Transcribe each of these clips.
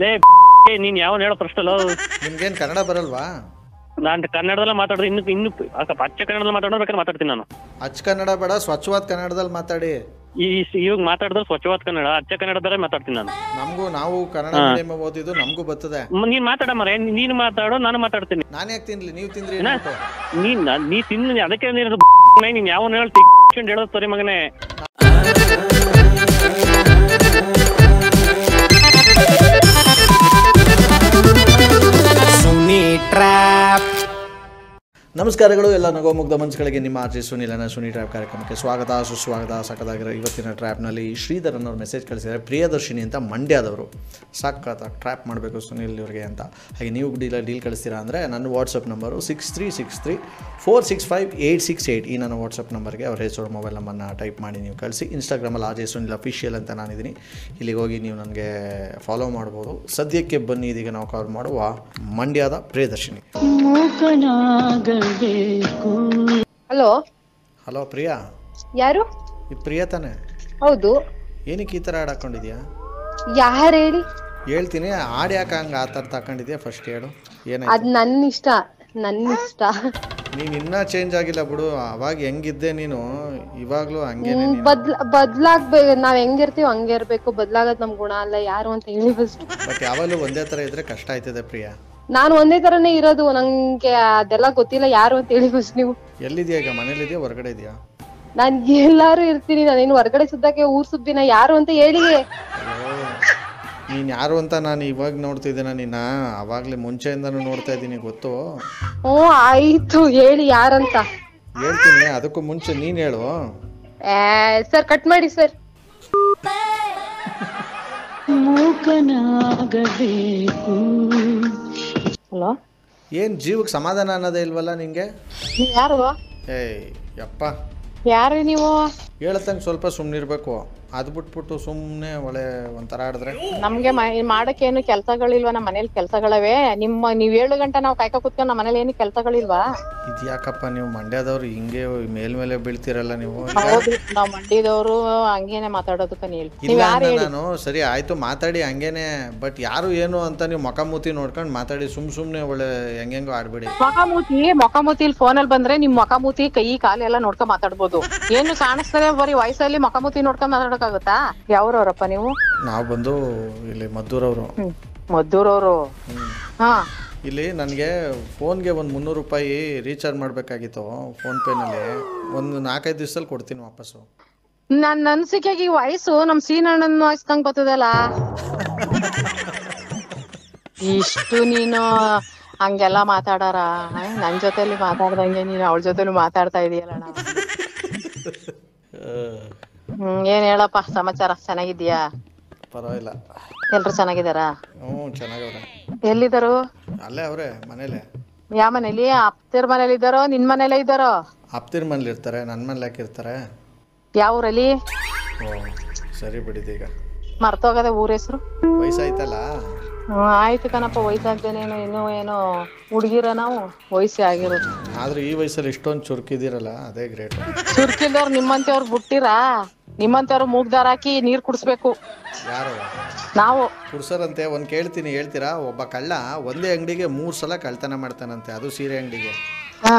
ಲೇ ನೀನ್ ಯಾವ ಹೇಳೋ ಪ್ರಶ್ನೆ ಅಲ್ಲ. ನಿಮ್ಗೇನ್ ಕನ್ನಡ ಬರಲ್ವಾ? ನಾನು ಕನ್ನಡದಲ್ಲ ಮಾತಾಡೋದು. ಇನ್ನು ಅಚ್ಚ ಕನ್ನಡದಲ್ಲಿ ಮಾತಾಡೋಬೇಕಾದ್ರೆ ಮಾತಾಡ್ತೀನಿ ನಾನು. ಅಚ್ಚ ಕನ್ನಡ ಬೇಡ, ಸ್ವಚ್ಛವಾದ ಕನ್ನಡದಲ್ಲಿ ಮಾತಾಡಿ. ಇವಾಗ ಮಾತಾಡಿದ್ರೆ ಸ್ವಚ್ಛವಾದ ಕನ್ನಡ, ಅಚ್ಚ ಕನ್ನಡದಲ್ಲೇ ಮಾತಾಡ್ತೀನಿ ನಾನು. ನಾವು ಕನ್ನಡ ಮೀಡಿಯಂ ಓದಿದ್ದು, ನಮಗೂ ಬರ್ತದೆ. ನೀನ್ ಮಾತಾಡ ಮರ, ನೀನು ಮಾತಾಡೋ, ನಾನು ಮಾತಾಡ್ತೀನಿ. ನಾನು ಯಾಕೆ ತಿನ್ಲಿ, ನೀವು ತಿಂದ್ರಿ. ನೀ ತಿನ್ನ, ಅದಕ್ಕೆ ನೀನ್ ಯಾವ ಹೇಳ್ತೀನಿ ಹೇಳೋದು ಸರಿ ಮಗನೇ. ನಮಸ್ಕಾರಗಳು ಎಲ್ಲ ನಗೋಮುಗ್ಧ ಮನಸ್ಸುಗಳಿಗೆ. ನಿಮ್ಮ ಆರ್ಜೆ ಸುನಿಲನ ಸುನಿ ಟ್ರ್ಯಾಪ್ ಕಾರ್ಯಕ್ರಮಕ್ಕೆ ಸ್ವಾಗತ, ಸುಸ್ವಾಗತ. ಸಕ್ಕದಾಗಿರೋ ಇವತ್ತಿನ ಟ್ರ್ಯಾಪ್ನಲ್ಲಿ ಶ್ರೀಧರ್ ಅನ್ನೋರು ಮೆಸೇಜ್ ಕಳಿಸಿದ್ದಾರೆ. ಪ್ರಿಯದರ್ಶಿನಿ ಅಂತ ಮಂಡ್ಯದವರು, ಸಕ್ಕತ್ತ ಟ್ರ್ಯಾಪ್ ಮಾಡಬೇಕು ಸುನಿಲ್ ಇವ್ರಿಗೆ ಅಂತ. ಹಾಗೆ ನೀವು ಡೀಲ್ ಕಳಿಸ್ತೀರಾ ಅಂದರೆ ನನ್ನ ವಾಟ್ಸಪ್ ನಂಬರು 6363465868. ಈ ನನ್ನ ವಾಟ್ಸಪ್ ನಂಬರ್ಗೆ ಅವ್ರ ಹೆಸರು, ಮೊಬೈಲ್ ನಂಬರ್ನ ಟೈಪ್ ಮಾಡಿ ನೀವು ಕಳಿಸಿ. ಇನ್ಸ್ಟಾಗ್ರಾಮಲ್ಲಿ ಆರ್ಜೆ ಸುನಿಲ್ ಅಫಿಷಿಯಲ್ ಅಂತ ನಾನಿದ್ದೀನಿ, ಇಲ್ಲಿಗೆ ಹೋಗಿ ನೀವು ನನಗೆ ಫಾಲೋ ಮಾಡ್ಬೋದು. ಸದ್ಯಕ್ಕೆ ಬನ್ನಿ, ಇದೀಗ ನಾವು ಕಾಲ್ ಮಾಡುವ ಮಂಡ್ಯದ ಪ್ರಿಯದರ್ಶಿನಿ. Hello hello Priya. ಯಾರು? ಇದು ಪ್ರಿಯಾ ತಾನೆ? ಹೌದು. ಏನಕ್ಕೆ ಈ ಥರ ಹಾಡು ಹಾಕೊಂಡಿದ್ಯಾ? ಯಾರು ಹೇಳಿ? ಹೇಳ್ತೀನಿ. ಹಾಡು ಯಾಕೆ ಹಂಗೆ ಆ ಥರ ತಗೊಂಡಿದ್ಯಾ ಫಸ್ಟ್ ಹೇಳು. ಏನಾಯ್ತು? ಅದು ನನ್ನ ಇಷ್ಟ. ನೀನು ಇನ್ನೂ ಚೇಂಜ್ ಆಗಿಲ್ಲ ಬಿಡು. ಅವಾಗ ಹೆಂಗಿದ್ದೆ ನೀನು, ಇವಾಗಲೂ ಹಂಗೆ. ಬದ್ಲಾಗ್ಬೇಕು. ನಾವ್ ಹೆಂಗಿರ್ತೀವಿ ಹಂಗೆ ಇರ್ಬೇಕು. ಬದ್ಲಾಗದ್ ನಮ್ ಗುಣ ಅಲ್ಲ. ಯಾರು ಅಂತ ಹೇಳಿ ಫಸ್ಟ್. ಬಟ್ ಯಾವಾಗಲೂ ಒಂದೇ ಥರ ಇದ್ರೆ ಕಷ್ಟ ಆಯ್ತದೆ ಪ್ರಿಯಾ. ನಾನು ಒಂದೇ ತರನೇ ಇರೋದು, ನಂಗೆ ಅದೆಲ್ಲ ಗೊತ್ತಿಲ್ಲ. ಯಾರು ಅಂತ ಹೇಳಿ ಫಸ್ಟ್ ನೀವು. ಎಲ್ಲಿದ್ಯಾ ಈಗ? ಮನೇಲಿದ್ಯಾ, ಹೊರಗಡೆ ಇದೆಯಾ? ನಾನ್ ಎಲ್ಲಾರು ಇರ್ತೀನಿ. ನಾನೇನು ಹೊರಗಡೆ ಸುದ್ದಕ್ಕೆ ಊರ್ ಸುದ್ದಿನ. ಯಾರು ಅಂತ ಹೇಳಿ. ನೀನು ಯಾರು ಅಂತ ನಾನು ಇವಾಗ ನೋಡ್ತಿದ್ದೇನೆ. ನೀನು ಅವಾಗಲೇ ಮುಂಚೆಯಿಂದನೂ ನೋಡ್ತಾ ಇದ್ದೀನಿ, ಗೊತ್ತು. ಆಯ್ತು, ಹೇಳಿ ಯಾರಂತ. ಹೇಳ್ತೀನಿ, ಅದಕ್ಕೂ ಮುಂಚೆ ನೀನು ಹೇಳು. ಸರ್ ಕಟ್ ಮಾಡಿ ಸರ್. ಹಲೋ, ಏನು ಜೀವಕ್ಕೆ ಸಮಾಧಾನ ಅನ್ನೋದೇ ಇಲ್ವಲ್ಲ ನಿಂಗೆ? ಯಾರು? ಏಯ್ ಯಪ್ಪ, ಯಾರು ನೀವು? ಹೇಳತ್ತಂಗೆ ಸ್ವಲ್ಪ ಸುಮ್ಮನಿರ್ಬೇಕು. ಅದು ಬಿಟ್ಬಿಟ್ಟು ಸುಮ್ಮನೆ ಒಳ್ಳೆ ಒಂಥರ ಆಡಿದ್ರೆ. ನಮ್ಗೆ ಮಾಡಕ್ಕೇನು ಕೆಲ್ಸಗಳಿಲ್ವಾ? ನಮ್ಮ ಮನೇಲಿ ಕೆಲ್ಸಗಳವೆ. ನೀವ್ 7 ಗಂಟೆ ನಾವು ಕಾಯ್ಕ ಕೂತ್ಕೊಂಡು ನಮ್ಮ ಮನೇಲಿ ಏನು ಕೆಲ್ಸಗಳಿಲ್ವಾ? ಇದ್ಯಾಕಪ್ಪ ನೀವು ಮಂಡ್ಯದವ್ರು ಹಿಂಗೆ ಮೇಲ್ಮೇಲೆ ಬೀಳ್ತಿರಲ್ಲ ನೀವು? ಹೌದು, ನಾವ್ ಮಂಡ್ಯದವ್ರು ಹಂಗೇನೆ ಮಾತಾಡೋದಕ್ಕ ಹೇಳಿ. ಇಲ್ಲ ನಾನು ಸರಿ ಆಯ್ತು ಮಾತಾಡಿ ಹಂಗೇನೆ. ಬಟ್ ಯಾರು ಏನು ಅಂತ ನೀವು ಮುಖಮೂತಿ ನೋಡ್ಕೊಂಡು ಮಾತಾಡಿ. ಸುಮ್ನೆ ಒಳ್ಳೆ ಹೆಂಗೆಂಗೋ ಆಡ್ಬೇಡಿ. ಮುಖಮೂತಿಲಿ ಫೋನಲ್ಲಿ ಬಂದ್ರೆ ನಿಮ್ ಮುಖಮೂತಿ ಕೈ ಕಾಲೆಲ್ಲ ನೋಡ್ಕೊಂಡ್ ಮಾತಾಡ್ಬೋದು. ಏನು ಕಾಣಿಸ್ತದೆ ಬರೀ ವಯಸ್ಸಲ್ಲಿ ಮುಖಮೂತಿ ನೋಡ್ಕೊಂಡ್ ಮಾತಾಡೋಕಾಗುತ್ತಾ? ಯಾವ್ರವ್ರಪ್ಪ ನೀವು? ನಾವು ಬಂದು ಇಲ್ಲಿ ಮದ್ದೂರವರು. ಮದ್ದೂರವ್ರು? ಹಾ. ಇಲ್ಲಿ ನನಗೆ ಫೋನ್ಗೆ ಒಂದು 300 ರೂಪಾಯಿ ರೀಚಾರ್ಜ್ ಮಾಡಬೇಕಾಗಿತ್ತು ಫೋನ್ ಪೇನಲ್ಲಿ. ಒಂದು 4-5 ದಿವಸದಲ್ಲಿ ಕೊಡ್ತೀನಿ ವಾಪಸ್ಸು. ನನ್ನ ಅನ್ಸಿಕೆಗೆ ಈ ವಯಸ್ಸು ನಮ್ ಸೀನಣ್ಣನ ವಯಸ್ಸಂಗ್ ಬರ್ತದಲ್ಲ. ಇಷ್ಟು ನೀನು ಹಂಗೆಲ್ಲ ಮಾತಾಡಾರ? ನನ್ ಜೊತೆಲಿ ಮಾತಾಡ್ದಂಗೆ ನೀನು ಅವಳ ಜೊತೆಲಿ ಮಾತಾಡ್ತಾ ಇದೀಯಲ್ಲ. ಏನ್ ಹೇಳಪ್ಪ ಸಮಾಚಾರ? ಚೆನ್ನಾಗಿದ್ಯಾ? ಪರವಾಗಿಲ್ಲ. ಎಲ್ರು ಚೆನ್ನಾಗಿದಾರ? ಚೆನ್ನಾಗವ್ರೆ. ಎಲ್ಲಿದ್ದಾರು? ಅಲ್ಲೇ ಅವ್ರೆ ಮನೇಲೆ. ಯಾವ ಮನೇಲಿ? ಅಪ್ತಿರ್ ಮನೇಲಿ ಇದ್ದಾರೋ ನಿನ್ ಮನೇಲೆ ಇದ್ದಾರೋ? ಅಪ್ತಿರ್ ಮನೇಲಿ ಇರ್ತಾರೆ, ನನ್ನ ಮನೇಲಿ ಯಾಕಿರ್ತಾರೆ? ಯಾವ ಊರಲ್ಲಿ? ಸರಿ ಬಿಡಿದೆ. ಈಗ ಮರ್ತೋಗದೆ ಊರ ಹೆಸರು? ವಯಸ್ಸಾಯ್ತಲ್ಲ. ಆಯ್ತು ಕಣಪ್ಪ, ವಯಸ್ಸಾಗ್ದೇನೇನು ಇನ್ನೂ ಏನೋ ಹುಡುಗಿರ ನಾವು, ವಯಸ್ಸೇ ಆಗಿರೋದು. ಆದ್ರೂ ಈ ವಯಸ್ಸಲ್ಲಿ ಇಷ್ಟೊಂದು ಚುರುಕಿದಿರಲ್ಲ, ಅದೇ ಗ್ರೇಟ್. ಚುರುಕಿಲ್ದವ್ರು ನಿಮ್ಮಂತವ್ರು ಬಿಟ್ಟಿರಾ? ನಿಮ್ಮಂತವ್ರು ಮೂಗ್ದಾರ ಹಾಕಿ ನೀರ್ ಕುಡಿಸ್ಬೇಕು. ಯಾರು? ನಾವು ಕುಡ್ಸರಂತೆ. ಒಂದ್ ಕೇಳ್ತೀನಿ, ಹೇಳ್ತೀರಾ? ಒಬ್ಬ ಕಳ್ಳ ಒಂದೇ ಅಂಗಡಿಗೆ 3 ಸಲ ಕಳ್ತನ ಮಾಡ್ತಾನಂತೆ, ಅದು ಸೀರೆ ಅಂಗಡಿಗೆ.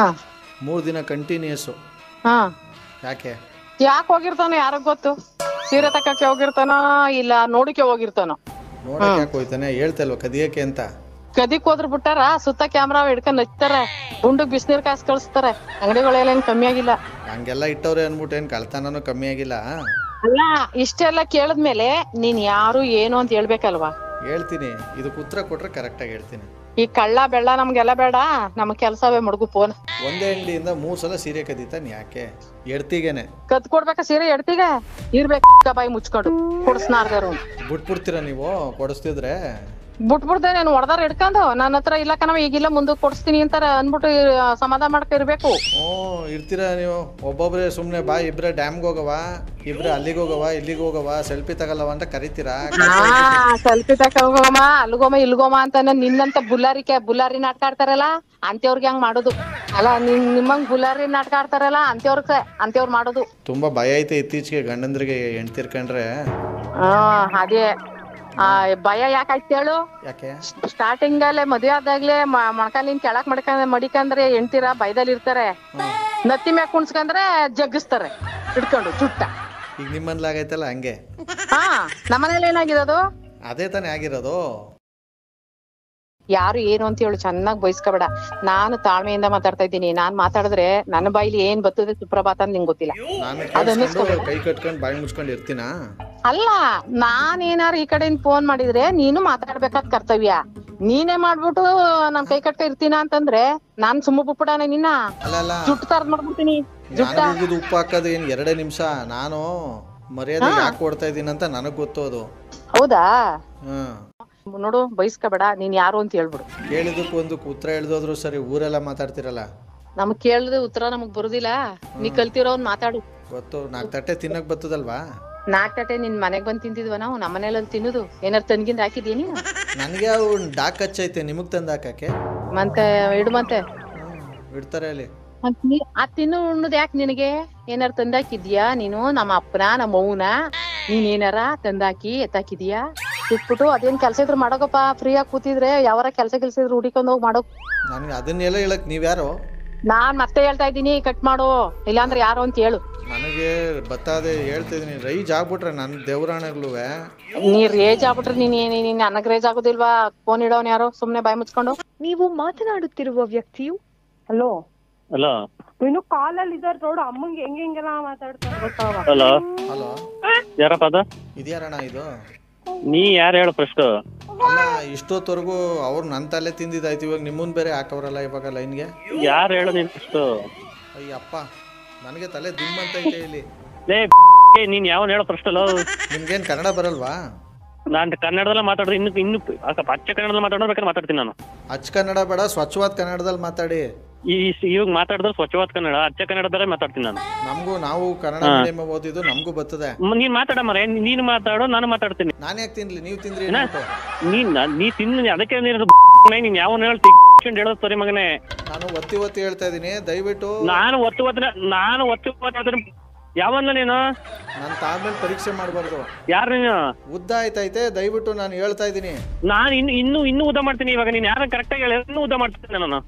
3 ದಿನ ಕಂಟಿನ್ಯೂಸ್. ಯಾಕೆ ಹೋಗಿರ್ತಾನೋ ಯಾರಿಗ್ ಗೊತ್ತು? ಸೀರೆ ತಕ್ಕಕ್ಕೆ ಹೋಗಿರ್ತಾನೋ ಇಲ್ಲ ನೋಡಿಕೆ ಹೋಗಿರ್ತಾನೋ? ನೋಡಕ್ ಯಾಕೆ ಹೋಯ್ತಾನೆ? ಹೇಳ್ತಲ್ವ ಕದಿಯಕ್ಕೆ ಅಂತ. ಕದಿಕ್ ಹೋದ್ರ ಬಿಟ್ಟಾರ, ಸುತ್ತ ಕ್ಯಾಮ್ರಾ ಹಿಡ್ಕೊಂಡ್ ಹಚ್ತಾರೆ, ಗುಂಡಗ್ ಬಿಸಿನೀರ್ ಕಾಸು ಕಳಿಸ್ತಾರೆ. ಅಂಗಡಿಗಳೆಲ್ಲ ಕಮ್ಮಿ ಆಗಿಲ್ಲ. ಹಂಗೆಲ್ಲ ಇಟ್ಟವ್ರೆ ಅನ್ಬಿಟ್ಟು ಏನ್ ಕಳ್ತನೂ ಕಮ್ಮಿ ಆಗಿಲ್ಲ. ಅಲ್ಲ, ಇಷ್ಟೆಲ್ಲ ಕೇಳದ್ಮೇಲೆ ನೀನ್ ಯಾರು ಏನು ಅಂತ ಹೇಳ್ಬೇಕಲ್ವಾ? ಹೇಳ್ತೀನಿ, ಇದಕ್ಕೆ ಉತ್ತರ ಕೊಟ್ರೆ ಕರೆಕ್ಟ್ ಆಗಿ ಹೇಳ್ತೀನಿ. ಈ ಕಳ್ಳ ಬೆಳ್ಳ ನಮ್ಗೆಲ್ಲ ಬೇಡ, ನಮ್ ಕೆಲ್ಸವೇ ಮುಡುಗು ಫೋನ್. ಒಂದೇ ಅಂಗಡಿಯಿಂದ 3 ಸಲ ಸೀರೆ ಕದೀತಾನ ಯಾಕೆ? ಎಡ್ತಿಗೆನೆ ಕದ್ ಕೊಡ್ಬೇಕ ಸೀರೆ? ಎಡ್ತಿಗೆ ಇರ್ಬೇಕು ಬಾಯಿ ಮುಚ್ಕೊಂಡು ಕೊಡ್ಸ್ನಾರ್ದಾರು. ಬಿಟ್ಬಿಡ್ತೀರಾ ನೀವು ಕೊಡಿಸ್ತಿದ್ರೆ? ಬಿಟ್ಬಿಡ್ದೆ ನಾನು ಹೊಡೆದಾರ ಹಿಡ್ಕೊಂಡು. ನನ್ನ ಹತ್ರ ಇಲ್ಲ ಕಣವ, ಈಗಿಲ್ಲ ಮುಂದಕ್ಕೆ ಕೊಡಿಸ್ತೀನಿ ಅಂತಾರ ಅನ್ಬಿಟ್ಟು ಸಮಾಧಾನ ಮಾಡ್ಕ ಇರ್ಬೇಕು. ಇರ್ತೀರಾ ನೀವು ಒಬ್ಬೊಬ್ರೆ ಸುಮ್ನೆ ಬಾ ಇಬ್ರೆ ಡ್ಯಾಮ್ಗೆ ಹೋಗವ, ಇಬ್ರೆ ಅಲ್ಲಿಗೆ ಹೋಗವ, ಇಲ್ಲಿಗೆ ಹೋಗವ, ಸೆಲ್ಫಿ ತಗಲ್ಲವ ಅಂತ ಕರಿತೀರಾ? ಸೆಲ್ಫಿ ತಗೋಮ ಅಲ್ಗೋಮ ಇಲ್ಗೋಮ ಅಂತ ನಿನ್ನಂತ ಬುಲ್ಲಾರಿ ನಾಟಕ ಆಡ್ತಾರಲ್ಲ ಅಂತವ್ರಿಗೆ ಹಂಗ್ ಮಾಡೋದು. ಅಲ್ಲ ನಿಮ್ಮಂಗ್ ಬುಲ್ಲಾರಿ ನಾಟಕ ಆಡ್ತಾರಲ್ಲ ಅಂತವ್ರು ಮಾಡೋದು. ತುಂಬಾ ಭಯ ಐತೆ ಇತ್ತೀಚೆಗೆ ಗಂಡಂದ್ರಿಗೆ ಹೆಣ್ತಿರ್ಕೊಂಡ್ರೆ. ಅದೇ ಭಯ ಯಾಕಾಯ್ತು ಹೇಳು? ಯಾಕೆ? ಸ್ಟಾರ್ಟಿಂಗ್ ಅಲ್ಲೇ ಮದ್ವೆ ಆದಾಗ್ಲೇ ಮೊಣಕಾಲಿನ ಕೆಳಕ್ ಮಡಿಕಂದ್ರೆ ಹೆಣ್ತೀರ ಭಯದಲ್ಲಿ ಇರ್ತಾರೆ. ನತ್ತಿ ಮ್ಯಾಕ್ ಕುಣ್ಸ್ಕಂದ್ರೆ ಜಗ್ಗಿಸ್ತಾರೆ ಹಿಡ್ಕೊಂಡು ಚುಟ್ಟ. ಈಗ ನಿಮ್ಮನ್ಲಾಗೈತಲ್ಲ ಹಂಗೆ. ಹಾ ನಮ್ಮನೇಲಿ ಏನಾಗಿರೋದು ಅದೇ ತಾನೇ ಆಗಿರೋದು. ಯಾರು ಏನು ಅಂತ ಹೇಳು, ಚೆನ್ನಾಗ್ ಬಯಸ್ಕೋಬೇಡ. ನಾನು ತಾಳ್ಮೆಯಿಂದ ಮಾತಾಡ್ತಾ ಇದ್ದೀನಿ. ನಾನ್ ಮಾತಾಡಿದ್ರೆ ನನ್ನ ಬಾಯಿಲಿ ಏನ್ ಬರ್ತದೆ ಸುಪ್ರಭಾತ ಅಂತ ನಿಂಗೆ ಗೊತ್ತಿಲ್ಲ. ನಾನು ಕೈ ಕಟ್ಕೊಂಡು ಬಾಯಿ ಮುಚ್ಕೊಂಡು ಇರ್ತೀನ. ಅಲ್ಲ, ನಾನ್ ಏನಾರು ಈ ಕಡೆಯಿಂದ ಫೋನ್ ಮಾಡಿದ್ರೆ ನೀನು ಮಾತಾಡ್ಬೇಕಾದ ಕರ್ತವ್ಯ. ನೀನೇ ಮಾಡ್ಬಿಟ್ಟು ನಮ್ ಕೈ ಕಟ್ಕ ಇರ್ತೀನ ಅಂತಂದ್ರೆ ನಾನ್ ಸುಮ್ಮ ಬಿಟ್ಬಿಡಾನೆ ನಿನ್ನ ಜುಟ್ಟು ತರದ್ ಮಾಡ್ಬಿಡ್ತೀನಿ. ಉಪ್ಪು ಹಾಕೋದು ಏನ್ 2 ನಿಮಿಷ. ನಾನು ಮರ್ಯಾದೆ ಯಾಕೆ ಕೊಡ್ತಾ ಇದೀನಿ ಅಂತ ನನಗ್ ಗೊತ್ತು ಅದು. ಹೌದಾ? ನೋಡು ಬಯಸ್ಕೋಬೇಡ, ನೀನ್ ಯಾರು ಅಂತ ಹೇಳ್ಬಿಡು. ಕೇಳಿದಕ್ಕೆ ಒಂದು ಉತ್ತರ ಹೇಳ್ದೋದ್ರು ಸರಿ. ಊರೆಲ್ಲ ಮಾತಾಡ್ತಿರಲ್ಲ, ನಮಗ್ ಕೇಳಿದ ಉತ್ತರ ನಮಗ್ ಬರುದಿಲ್ಲ. ನೀ ಕಲ್ತಿರೋನ್ ಮಾತಾಡು. ಗೊತ್ತು. 4 ತಟ್ಟೆ ತಿನ್ನಕ್ ಬರ್ತದಲ್ವಾ? 4 ತಟ್ಟೆ ನಿನ್ ಮನೆಗ್ ಬಂದ್ ತಿಂತಿದ್ವ ನಾವು? ನಮ್ಮ ಮನೇಲಿ ತಿನ್ನುದು ಏನಾರು ತಂದ್ಗಿಂದ ಹಾಕಿದೀನಿ? ನನ್ಗೆ ಅವ್ ಡಾಕ್ ಹಚ್ಚೈತೆ, ನಿಮಗ್ ತಂದ್ ಹಾಕಕ್ಕೆ ಮತ್ತೆ ಇಡು. ಮತ್ತೆ ಇಡ್ತಾರೆ ಅಲ್ಲಿ. ಆ ತಿನ್ನು ಉಣ್ಣದ್ ಯಾಕೆ ನಿನಗೆ? ಏನಾರು ತಂದಾಕಿದ್ಯಾ ನೀನು? ನಮ್ಮ ಅಪ್ಪನ ನಮ್ಮ ಅವ್ವನ ನೀನ್ ಏನಾರ ತಂದಾಕಿ ಎತ್ತಾಕಿದ್ಯಾ? ಇಟ್ಬಿಟ್ಟು ಅದೇನ್ ಕೆಲ್ಸ ಇದ್ರು ಮಾಡೋಕಪ್ಪ. ಫ್ರೀ ಆಗಿ ಕೂತಿದ್ರೆ ಯಾವಾರ ಕೆಲ್ಸ ಇದ್ರು ಹುಡಿಕೊಂಡ್ ಹೋಗಿ ಮಾಡೋ. ನನ್ಗೆ ಅದನ್ನೆಲ್ಲ ಹೇಳಕ್ ನೀವ್ಯಾರು? ನಾನ್ ಮತ್ತೆ ಹೇಳ್ತಾ ಇದ್ದೀನಿ, ಕಟ್ ಮಾಡು, ಇಲ್ಲಾಂದ್ರೆ ಯಾರು ಅಂತ ಹೇಳು. ನನಗೆ ಬತ್ತಾದೆ ಹೇಳ್ತಿದೀನಿ. ರೈಜ್ ಆಗ್ಬಿಟ್ರೆ ನನ್ ದೇವ್ರಾಣಗ್ಲುವೆ. ನೀ ರೇಜ್ ಆಗ್ಬಿಟ್ರೆ ನೀನ್ ನನಗ್ ರೇಜ್ ಆಗೋದಿಲ್ವಾ? ಫೋನ್ ಇಡೋನ್ ಯಾರು? ಸುಮ್ನೆ ಬಾಯ್ ಮುಚ್ಕೊಂಡು. ನೀವು ಮಾತನಾಡುತ್ತಿರುವ ವ್ಯಕ್ತಿಯು ಹಲೋ ಹಲೋ ಇನ್ನು ಕಾಲಲ್ಲಿ ಇದಾರ ನೋಡು. ಅಮ್ಮಂಗೆ ಹೆಂಗೆಲ್ಲ ಮಾತಾಡ್ತಾರೆ ಗೊತ್ತಾವ. ಹಲೋ ಹಲೋ, ಯಾರಪ್ಪ ಅದು? ಇದ್ಯಾರಣ ಇದು? ನೀ ಯಾರು ಹೇಳು ಫಸ್ಟ್. ಅಲ್ಲ, ಇಷ್ಟೊತ್ತವರೆಗೂ ಅವ್ರು ನನ್ ತಲೆ ತಿಂದಿದ್ದಾಯ್ತು. ಇವಾಗ ನಿಮ್ಮನ್ ಬೇರೆ ಹಾಕವ್ರಲ್ಲ ಇವಾಗ ಲೈನ್ಗೆ. ಯಾರು ಹೇಳು ನೀನ್ ಫಸ್ಟ್? ಅಯ್ಯಪ್ಪ, ನನಗೆ ತಲೆ ದಿಮ್ಮಂತೈತೆ ಇಲ್ಲಿ. ನೀನ್ ಯಾವನ್ ಹೇಳು ಫಸ್ಟ್. ಅಲ್ಲ, ನಿಮ್ಗೇನ್ ಕನ್ನಡ ಬರಲ್ವಾ? ನಾನ್ ಕನ್ನಡದಲ್ಲ ಮಾತಾಡ್ರಿ. ಇನ್ನು ಅಚ್ಚ ಕನ್ನಡದಲ್ಲಿ ಮಾತಾಡ್ಬೇಕಾದ್ರೆ ಮಾತಾಡ್ತೀನಿ ನಾನು. ಅಚ್ಚ ಕನ್ನಡ ಬೇಡ, ಸ್ವಚ್ಛವಾದ ಕನ್ನಡದಲ್ಲಿ ಮಾತಾಡಿ. ಇವಾಗ ಮಾತಾಡಿದ್ರೆ ಸ್ವಚ್ಛವಾದ ಕನ್ನಡ, ಅಚ್ಚ ಕನ್ನಡದಲ್ಲೇ ಮಾತಾಡ್ತೀನಿ ನಾನು. ನಾವು ಕನ್ನಡ ಮೀಡಿಯಂ ಓದಿದ್ದು, ನಮಗೂ ಬರ್ತದೆ. ನೀನ್ ಮಾತಾಡ ಮರ, ನೀನು ಮಾತಾಡೋ, ನಾನು ಮಾತಾಡ್ತೀನಿ. ನಾನು ಯಾಕೆ ತಿನ್ಲಿ? ನೀವು ತಿಂದ್ರಿ. ನೀ ತಿನ್ನ, ಅದಕ್ಕೆ ನೀನ್ ಯಾವನ್ ಹೇಳೋ ಸರಿ ಮಗನೇ. ನಾನು ಒತ್ತಿ ಹೇಳ್ತಾ ಇದೀನಿ, ದಯವಿಟ್ಟು. ನಾನು ಒತ್ತಿ ಯಾವನ್ನ ನೀನು? ನಾನು ತಾಳ್ಮೇಲೆ ಪರೀಕ್ಷೆ ಮಾಡಬಾರ್ದು. ಯಾರು ನೀನು? ಉದ್ದ ಆಯ್ತೈತೆ, ದಯವಿಟ್ಟು ನಾನು ಹೇಳ್ತಾ ಇದೀನಿ. ನಾನು ಇನ್ನೂ ಉದ್ದ ಮಾಡ್ತೀನಿ. ಇವಾಗ ನೀನ್ ಯಾರ ಕರೆಕ್ಟಾಗಿ ಹೇಳಿ, ಇನ್ನೂ ಉದ್ದ ಮಾಡ್ತೀನಿ ನಾನು.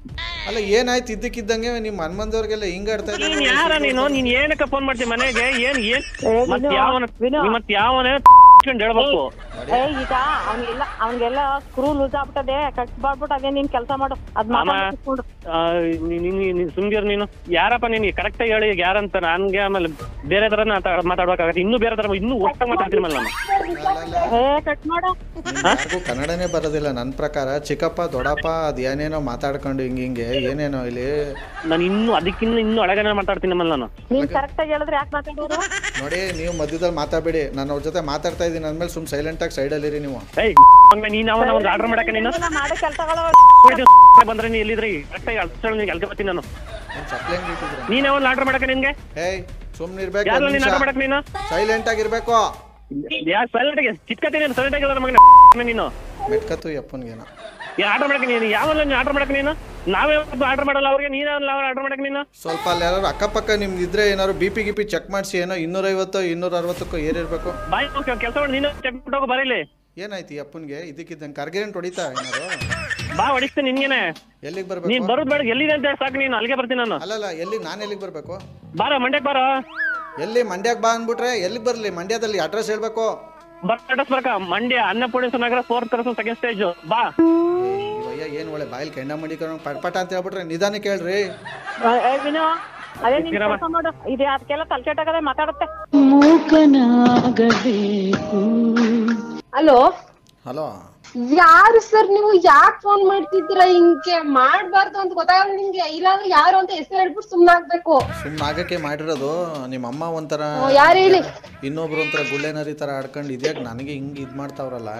ಅಲ್ಲ, ಏನಾಯ್ತು ಇದ್ದಕ್ಕಿದ್ದಂಗೆ ನಿಮ್ಮ ಹನುಮಂದವ್ರಿಗೆಲ್ಲ ಹಿಂಗಾಡ್ತಾ ಇದ್ದೀನಿ. ನೀನ್ ಯಾರ ನೀನು? ನೀನ್ ಏನಕ್ಕೆ ಫೋನ್ ಮಾಡ್ತೀನಿ ಮನೆಗೆ? ಮತ್ ಯಾವನ ಹೇಳ್ಬೇಕು. ಈಗ ಅವ್ನಿಗೆಲ್ಲ ಸ್ಕ್ರೂ ಲೂಸ್ ಆಗ್ಬಿಟ್ಟದೆ, ಕಟ್ ಮಾಡ್ಬಿಟ್ಟು ಅದೇ ನೀನ್ ಕೆಲಸ ಮಾಡು. ಸುಮ್ಗಿರ್ ನೀನು. ಯಾರಪ್ಪ ನೀನ್ ಕರೆಕ್ಟ್ ಆಗಿ ಹೇಳಿ ಯಾರಂತ. ನನ್ಗೆ ಆಮೇಲೆ ಬೇರೆ ತರ ಮಾತಾಡ್ಬೇಕಾಗತ್ತೆ. ಇನ್ನೂ ಬೇರೆ ತರ ಇನ್ನೂ ಒಟ್ಟಾಗಿ ಮಾತಾಡ್ತೀನಿ ನಾನು. ಕಟ್ ಮಾಡು. ಕನ್ನಡನೇ ಬರೋದಿಲ್ಲ ನನ್ನ ಪ್ರಕಾರ. ಚಿಕ್ಕಪ್ಪ ದೊಡ್ಡಪ್ಪ ಅದೇನೇನೋ ಮಾತಾಡ್ಕೊಂಡು ಹಿಂಗೆ ಏನೇನೋ ಇಲ್ಲಿ. ನಾನು ಇನ್ನೂ ಅಳಗನೆ ಮಾತಾಡ್ತೀನಿ ನಾನು. ನೀನ್ ಕರೆಕ್ಟ್ ಆಗಿ ಹೇಳಿದ್ರೆ ಯಾಕೆ ಮಾತಾಡೋದು? ನೋಡಿ, ನೀವು ಮಧ್ಯದಲ್ಲಿ ಮಾತಾಡಬೇಡಿ. ನಾನು ಅವ್ರ ಜೊತೆ ಮಾತಾಡ್ತಾ ಇದ್ದೀನಿ ಅಂದ್ಮೇಲೆ ಸುಮ್ ಸೈಲೆಂಟ್ ಆಗಿ ಸೈಡ್ ಅಲ್ಲಿ ಇರಿ ನೀವು. ನೀನ್ ಒಂದು ಆರ್ಡರ್ ಮಾಡಕ್ಕೆ ನೀನು ಬಂದ್ರೆ ನೀ ಎಲ್ಲಿದ್ರಿ? ಕರೆಕ್ಟಾಗಿ ಅಲ್ಕೆ ಬರ್ತೀನಿ ನಾನು. ನೀನ್ ಯಾವನ್ ಆರ್ಡರ್ ಮಾಡಕ್ಕೆ ನಿನ್ಗೆ? ಸುಮ್ನೆ ಇರ್ಬೇಕು. ಆರ್ಡರ್ ಮಾಡಕ್ ನೀನು ಸೈಲೆಂಟ್ ಆಗಿರ್ಬೇಕು. ಸೈಲೆಂಟ್ ಆಗಿ ಚಿಕ್ಕತ್ತೀನಿ. ಸೈಲೆಂಟ್ ಆಗಿಲ್ಲ ನೀನು. ಮೆಟ್ಕತ್ತು ಯಪ್ಪನ್ಗೇನ ಆರ್ಡರ್ ಮಾಡಕ್ಕೆ ನೀನು ಯಾವಲ್ಲ ಆರ್ಡರ್ ಮಾಡಕ್ಕೆ ನೀನು? ನಾವೇ ಆರ್ಡರ್ ಮಾಡಲ್ಲ ಅವ್ರಿಗೆ, ನೀನು ಆರ್ಡರ್ ಮಾಡಕ್ಕೆ ನೀನು? ಸ್ವಲ್ಪ ಅಲ್ಲಿ ಯಾರು ಅಕ್ಕಪಕ್ಕ ನಿಮ್ಗೆ ಇದ್ರೆ ಏನಾದ್ರು BP ಚೆಕ್ ಮಾಡಿಸಿ. ಏನೋ 250 260 ಏರಿರ್ಬೇಕು. ಬಾಯ್ ಕೆಲಸ ಮಾಡಿ ನೀನು ಚೆಕ್ ಬಿಟ್ಟು ಬರೀಲಿ. ಏನಾಯ್ತು ಅಪ್ಪನ್ಗೆ? ಇದಕ್ಕಿದ್ದಂಗೆ ಕರ್ಗೆಂಟ್ ಹೊಡಿತಾ ಏನಾರು? ಬಾ ಹೊಡಿಸ್ತೀನಿ ನಿನ್ಗೆನೆ. ಎಲ್ಲಿಗೆ ಬರ್ಬೇಕು? ನೀನ್ ಬರೋದ್ ಬೇಡ, ಎಲ್ಲಿದೆ ಅಂತ ಸಾಕು, ನೀನು ಅಲ್ಲಿಗೆ ಬರ್ತೀನಿ ನಾನು. ಅಲ್ಲಲ್ಲ, ನಾನು ಎಲ್ಲಿಗೆ ಬರ್ಬೇಕು? ಬಾರ ಮಂಡ್ಯಕ್ಕೆ ಬಾರ. ಎಲ್ಲಿ ಮಂಡ್ಯಕ್ಕೆ ಬಾ ಅಂದ್ಬಿಟ್ರೆ ಎಲ್ಲಿಗೆ ಬರ್ಲಿ? ಮಂಡ್ಯದಲ್ಲಿ ಅಡ್ರೆಸ್ ಹೇಳ್ಬೇಕು. ಅಡ್ರೆಸ್ ಬರ್ಕ ಮಂಡ್ಯ ಅನ್ನಪೂರ್ಣೇಶ್ವರ ನಗರ 4th ಕ್ರಾಸ್ 2nd ಸ್ಟೇಜ್. ಬಾ. ಅಯ್ಯ, ಏನ್ ಒಳ್ಳೆ ಬಾಯಿಲ್ ಕೆಂಡ ಮಡಿಕೊಂಡು ಪಟ್ಪಟ ಅಂತ ಹೇಳ್ಬಿಟ್ರೆ ನಿಧಾನಕ್ಕೆ ಹೇಳ್ರಿ. ಅದೇ ಕೆಲಸ ಮಾಡು. ಇದೆ ಅದಕ್ಕೆಲ್ಲ ತಲೆಕೆಟ್ಟಾಗದೆ ಮಾತಾಡುತ್ತೆ. ಹಲೋ ಹಲೋ, ಯಾರು ಸರ್ ನೀವು? ಯಾಕೆ ಫೋನ್ ಮಾಡ್ತಿದ್ದೀರಾ? ಹಿಂಗೆ ಮಾಡ್ಬಾರ್ದು ಅಂತ ಗೊತ್ತಾಗಲ್ಲ ನಿಮ್ಗೆ? ಇಲ್ಲಾಂದ್ರೆ ಯಾರು ಅಂತ ಹೆಸರು ಹೇಳ್ಬಿಟ್ಟು ಸುಮ್ನಾಗ್ಬೇಕು. ಸುಮ್ನಾಗಕ್ಕೆ ಮಾಡಿರೋದು. ನಿಮ್ಮ ಅಮ್ಮ ಒಂಥರ, ಯಾರು ಹೇಳಿ? ಇನ್ನೊಬ್ರು ಒಂಥರ ಗುಳ್ಳೆನರಿ ತರ ಆಡ್ಕೊಂಡು ಇದ್ಯಾಕ ನನಗೆ ಹಿಂಗ್ ಇದ್ ಮಾಡ್ತಾವ್ರಲ್ಲ?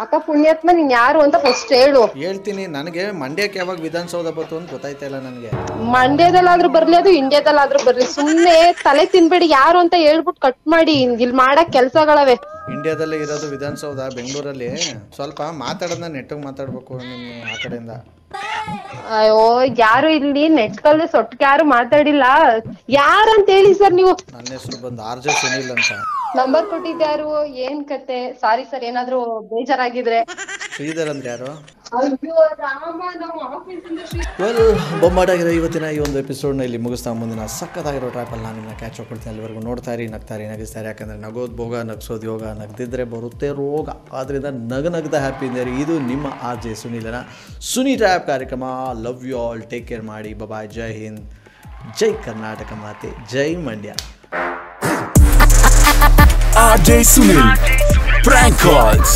ಅಕ್ಕ ಪುಣ್ಯಾತ್ಮ, ನೀನ್ ಯಾರು ಅಂತ ಫಸ್ಟ್ ಹೇಳು. ಹೇಳ್ತೀನಿ. ನನಗೆ ಮಂಡ್ಯಕ್ಕೆ ಯಾವಾಗ ವಿಧಾನಸೌಧ ಬತ್ತು ಅಂತ ಗೊತ್ತಾಯ್ತಾ ಇಲ್ಲ ನನಗೆ. ಮಂಡ್ಯದಲ್ಲಾದ್ರೂ ಬರ್ಲಿ, ಅದು ಇಂಡಿಯಾದಲ್ಲಾದ್ರೂ ಬರ್ಲಿ, ಸುಮ್ನೆ ತಲೆ ತಿನ್ಬೇಡಿ. ಯಾರು ಅಂತ ಹೇಳ್ಬಿಟ್ಟು ಕಟ್ ಮಾಡಿ. ಇಲ್ಲಿ ಮಾಡಕ್ ಕೆಲ್ಸಗಳವೆ. ಇಂಡಿಯಾದಲ್ಲೇ ಇರೋದು ವಿಧಾನಸೌಧ ಬೆಂಗಳೂರಲ್ಲಿ. ಸ್ವಲ್ಪ ಮಾತಾಡೋದನ್ನ ನೆಟ್ಟಿಗೆ ಮಾತಾಡ್ಬೇಕು ನಿಮ್ಮ ಆ ಕಡೆಯಿಂದ. ಅಯ್ಯೋ ಯಾರು ಇಲ್ಲಿ ನೆಟ್ಕಲ್ಲಿ ಸೊಟ್ಟಿಗೆ ಯಾರು ಮಾತಾಡಿಲ್ಲ. ಯಾರಂತ ಹೇಳಿ ಸರ್ ನೀವು? ನನ್ನ ಹೆಸರು ಬಂದು RJ ಸುನಿಲ್ ಅಂತ. ನಂಬರ್ ಕೊಟ್ಟಿದ್ಯಾರು? ಏನ್ ಕತೆ? ಸಾರಿ ಸರ್, ಏನಾದ್ರು ಬೇಜಾರಾಗಿದ್ರೆ. ಶ್ರೀಧರ್ ಅಂದ್ರೆ ಯಾರು? ಅಯ್ಯೋ ರಾಮ, ನಾವು ಆಫೀಸಿಂದ ವೆಲ್, ಬೊಂಬಾಟಾಗಿರೋ ಇವತ್ತಿನ ಈ ಒಂದು ಎಪಿಸೋಡ್ನ ಇಲ್ಲಿ ಮುಗಿಸ್ತಾ ಮುಂದಿನ ಸಕ್ಕತ್ತಾಗಿರೋ ಟ್ರ್ಯಾಪಲ್ಲಿ ನಾನು ನಿಮ್ಮನ್ನ ಕ್ಯಾಚ್ ಕೊಡ್ತೀನಿ. ಅಲ್ಲಿವರೆಗೂ ನೋಡ್ತಾ ಇರಿ, ನಗಿಸ್ತಾರೆ. ಯಾಕಂದರೆ ನಗೋದು ಭೋಗ, ನಗಿಸೋದು ಯೋಗ, ನಗ್ದಿದ್ರೆ ಬರುತ್ತೆ ರೋಗ. ಆದ್ದರಿಂದ ನಗನಗ್ದ ಹ್ಯಾಪಿ ಇಂದ ಇದು ನಿಮ್ಮ RJ ಸುನಿಲನ ಸುನಿ ಟ್ರ್ಯಾಪ್ ಕಾರ್ಯಕ್ರಮ. Love you all, take care ಮಾಡಿ, ಬಾಯ್, ಜೈ ಹಿಂದ್, ಜೈ ಕರ್ನಾಟಕ ಮಾತೆ, ಜೈ Mandya. RJ Sunil Prank Calls.